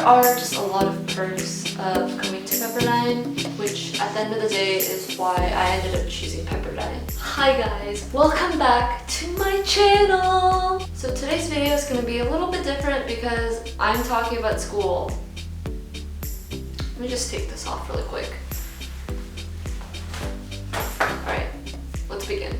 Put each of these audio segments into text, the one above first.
are just a lot of perks of coming to Pepperdine, which at the end of the day is why I ended up choosing Pepperdine. Hi guys, welcome back to my channel! So today's video is going to be a little bit different because I'm talking about school. Let me just take this off really quick. Alright, let's begin.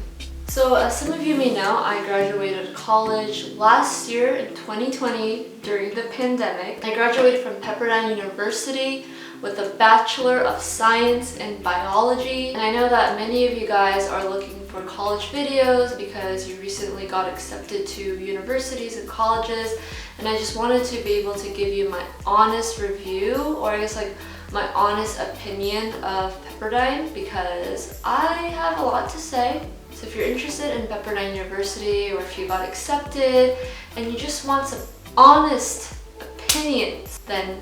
So as some of you may know, I graduated college last year in 2020 during the pandemic. I graduated from Pepperdine University with a Bachelor of Science in Biology. And I know that many of you guys are looking for college videos because you recently got accepted to universities and colleges. And I just wanted to be able to give you my honest review, or I guess like my honest opinion of Pepperdine, because I have a lot to say. So if you're interested in Pepperdine University, or if you got accepted and you just want some honest opinions, then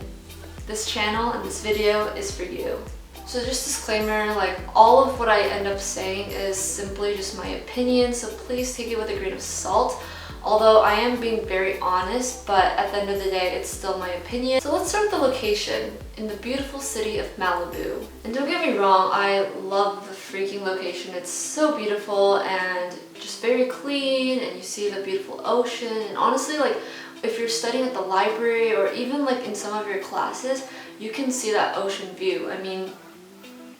this channel and this video is for you. So just disclaimer, like all of what I end up saying is simply just my opinion, so please take it with a grain of salt. Although I am being very honest, but at the end of the day, it's still my opinion. So let's start with the location, in the beautiful city of Malibu. And don't get me wrong, I love the freaking location. It's so beautiful and just very clean, and you see the beautiful ocean. And honestly, like if you're studying at the library or even like in some of your classes, you can see that ocean view. I mean,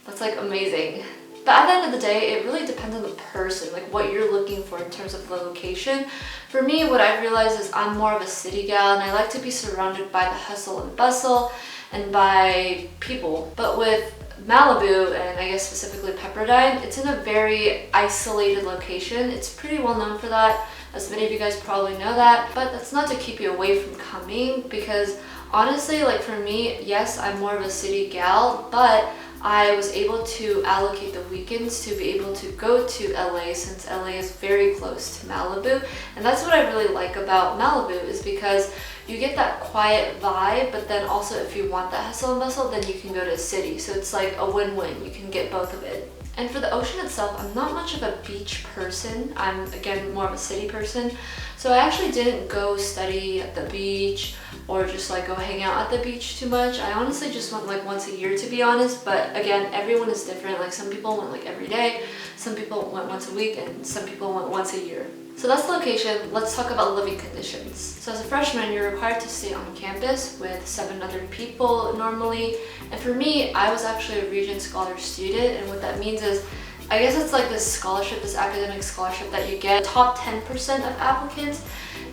that's like amazing. But at the end of the day, it really depends on the person, like what you're looking for in terms of the location. For me, what I've realized is I'm more of a city gal, and I like to be surrounded by the hustle and bustle and by people. But with Malibu, and I guess specifically Pepperdine, it's in a very isolated location. It's pretty well known for that, as many of you guys probably know that. But that's not to keep you away from coming, because honestly, like for me, yes, I'm more of a city gal, but I was able to allocate the weekends to be able to go to LA, since LA is very close to Malibu. And that's what I really like about Malibu, is because you get that quiet vibe, but then also if you want that hustle and bustle, then you can go to a city. So it's like a win-win, you can get both of it. And for the ocean itself, I'm not much of a beach person. I'm, again, more of a city person. So I actually didn't go study at the beach or just like go hang out at the beach too much. I honestly just went like once a year, to be honest. But again, everyone is different. Like some people went like every day, some people went once a week, and some people went once a year. So that's the location. Let's talk about living conditions. So as a freshman, you're required to stay on campus with 7 other people normally. And for me, I was actually a Regent Scholar student, and what that means is, I guess it's like this scholarship, this academic scholarship that you get top 10% of applicants,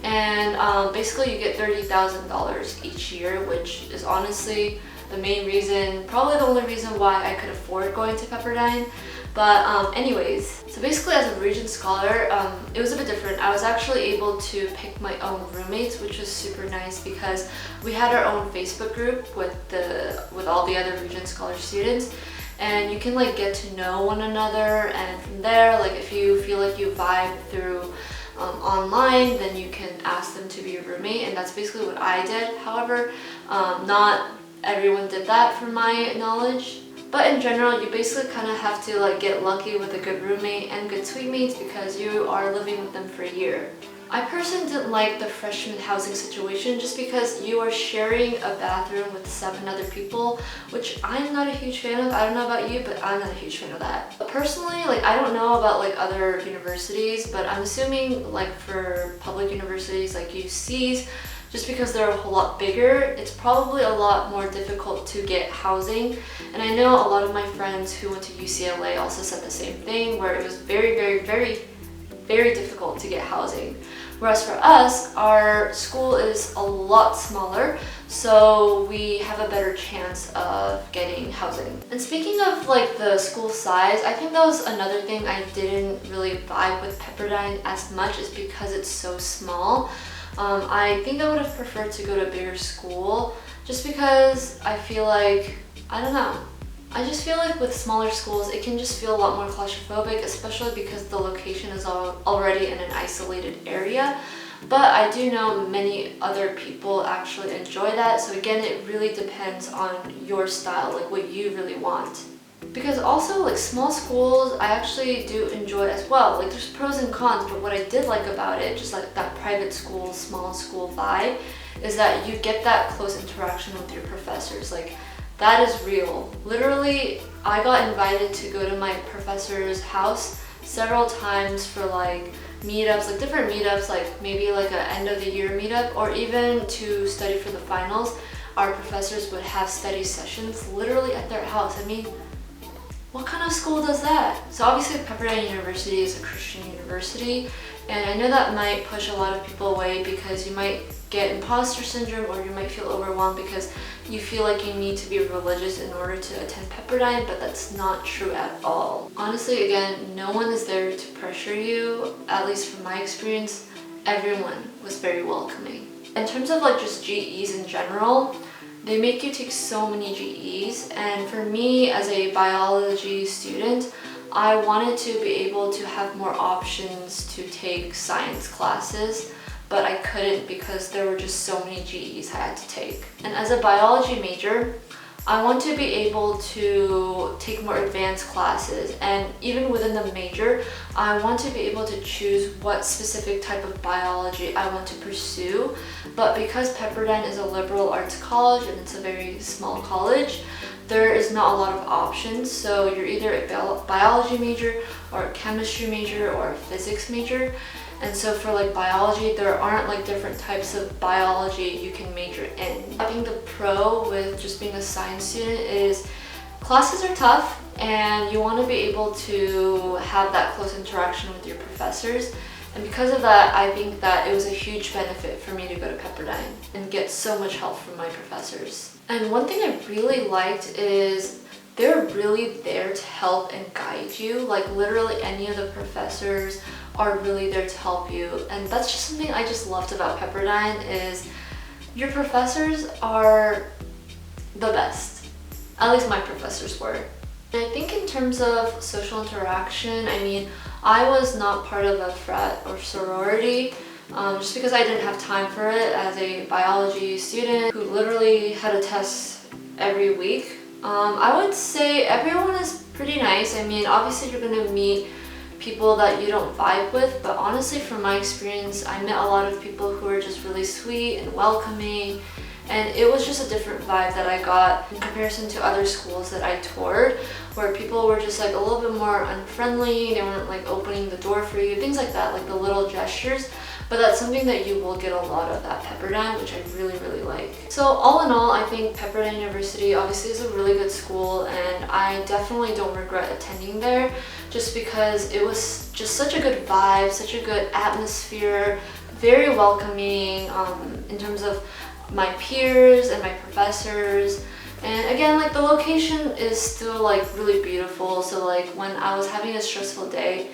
and basically you get $30,000 each year, which is honestly the main reason, probably the only reason why I could afford going to Pepperdine. But anyways, so basically as a Regent Scholar, it was a bit different. I was actually able to pick my own roommates, which was super nice because we had our own Facebook group with all the other Regent Scholar students. And you can like get to know one another, and from there, like if you feel like you vibe through online, then you can ask them to be your roommate, and that's basically what I did. However, not everyone did that from my knowledge. But in general, you basically kind of have to like get lucky with a good roommate and good suite mates because you are living with them for a year. I personally didn't like the freshman housing situation just because you are sharing a bathroom with 7 other people, which I'm not a huge fan of. I don't know about you, but I'm not a huge fan of that. But personally, like I don't know about like other universities, but I'm assuming like for public universities like UCs, just because they're a whole lot bigger, it's probably a lot more difficult to get housing. And I know a lot of my friends who went to UCLA also said the same thing, where it was very difficult to get housing. Whereas for us, our school is a lot smaller, so we have a better chance of getting housing. And speaking of like the school size, I think that was another thing I didn't really vibe with Pepperdine as much, is because it's so small. I think I would have preferred to go to a bigger school, just because I feel like, I don't know, I just feel like with smaller schools, it can just feel a lot more claustrophobic, especially because the location is already in an isolated area. But I do know many other people actually enjoy that, so again, it really depends on your style, like what you really want. Because also, like small schools, I actually do enjoy as well. Like there's pros and cons, but what I did like about it, just like that private school, small school vibe, is that you get that close interaction with your professors. Like, that is real. Literally, I got invited to go to my professor's house several times for like meetups, like different meetups, like maybe like an end of the year meetup, or even to study for the finals. Our professors would have study sessions literally at their house. I mean, what kind of school does that? So obviously Pepperdine University is a Christian university, and I know that might push a lot of people away because you might get imposter syndrome, or you might feel overwhelmed because you feel like you need to be religious in order to attend Pepperdine, but that's not true at all. Honestly, again, no one is there to pressure you. At least from my experience, everyone was very welcoming. In terms of like just GEs in general, they make you take so many GEs, and for me as a biology student, I wanted to be able to have more options to take science classes, but I couldn't because there were just so many GEs I had to take. And as a biology major, I want to be able to take more advanced classes, and even within the major, I want to be able to choose what specific type of biology I want to pursue. But because Pepperdine is a liberal arts college and it's a very small college, there is not a lot of options. So you're either a biology major or a chemistry major or a physics major. And so for like biology, there aren't like different types of biology you can major in. I think the pro with just being a science student is classes are tough, and you want to be able to have that close interaction with your professors. And because of that, I think that it was a huge benefit for me to go to Pepperdine and get so much help from my professors. And one thing I really liked is they're really there to help and guide you. Like literally any of the professors are really there to help you. And that's just something I just loved about Pepperdine, is your professors are the best. At least my professors were. And I think in terms of social interaction, I mean, I was not part of a frat or sorority just because I didn't have time for it as a biology student who literally had a test every week. I would say everyone is pretty nice. I mean, obviously you're gonna meet people that you don't vibe with, but honestly from my experience, I met a lot of people who are just really sweet and welcoming, and it was just a different vibe that I got in comparison to other schools that I toured, where people were just like a little bit more unfriendly, they weren't like opening the door for you, things like that, like the little gestures. But that's something that you will get a lot of at Pepperdine, which I really, really like. So all in all, I think Pepperdine University obviously is a really good school, and I definitely don't regret attending there just because it was just such a good vibe, such a good atmosphere, very welcoming in terms of my peers and my professors. And again, like the location is still like really beautiful. So like when I was having a stressful day,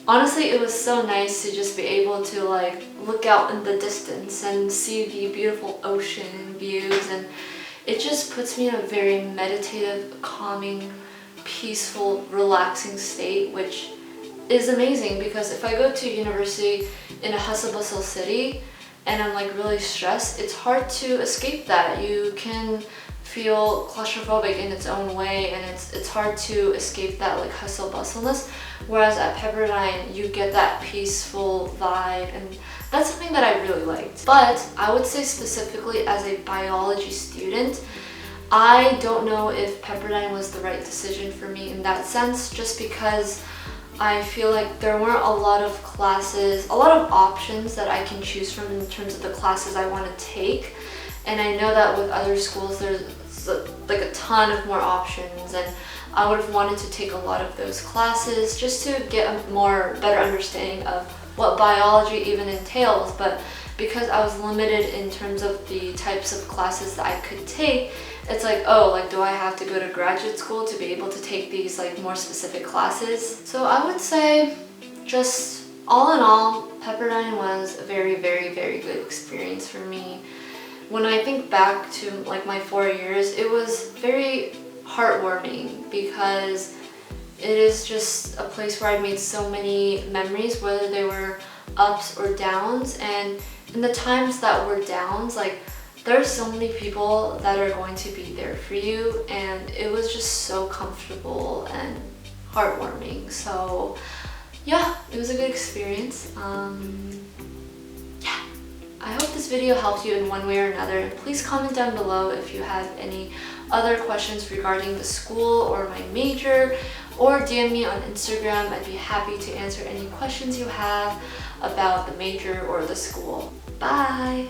honestly, it was so nice to just be able to like look out in the distance and see the beautiful ocean views, and it just puts me in a very meditative, calming, peaceful, relaxing state, which is amazing because if I go to university in a hustle bustle city and I'm like really stressed, it's hard to escape that. You can feel claustrophobic in its own way, and it's hard to escape that like hustle bustleness, whereas at Pepperdine you get that peaceful vibe, and that's something that I really liked. But I would say specifically as a biology student, I don't know if Pepperdine was the right decision for me in that sense, just because I feel like there weren't a lot of classes, a lot of options that I can choose from in terms of the classes I want to take. And I know that with other schools there's like a ton of more options, and I would have wanted to take a lot of those classes just to get a better understanding of what biology even entails. But because I was limited in terms of the types of classes that I could take, it's like, oh, like do I have to go to graduate school to be able to take these like more specific classes? So I would say just all in all, Pepperdine was a very, very, very good experience for me. When I think back to like my 4 years, it was very heartwarming because it is just a place where I made so many memories, whether they were ups or downs. And in the times that were downs, like there's so many people that are going to be there for you, and it was just so comfortable and heartwarming. So yeah, it was a good experience. Yeah, I hope this video helped you in one way or another, and please comment down below if you have any other questions regarding the school or my major, or DM me on Instagram. I'd be happy to answer any questions you have about the major or the school. Bye!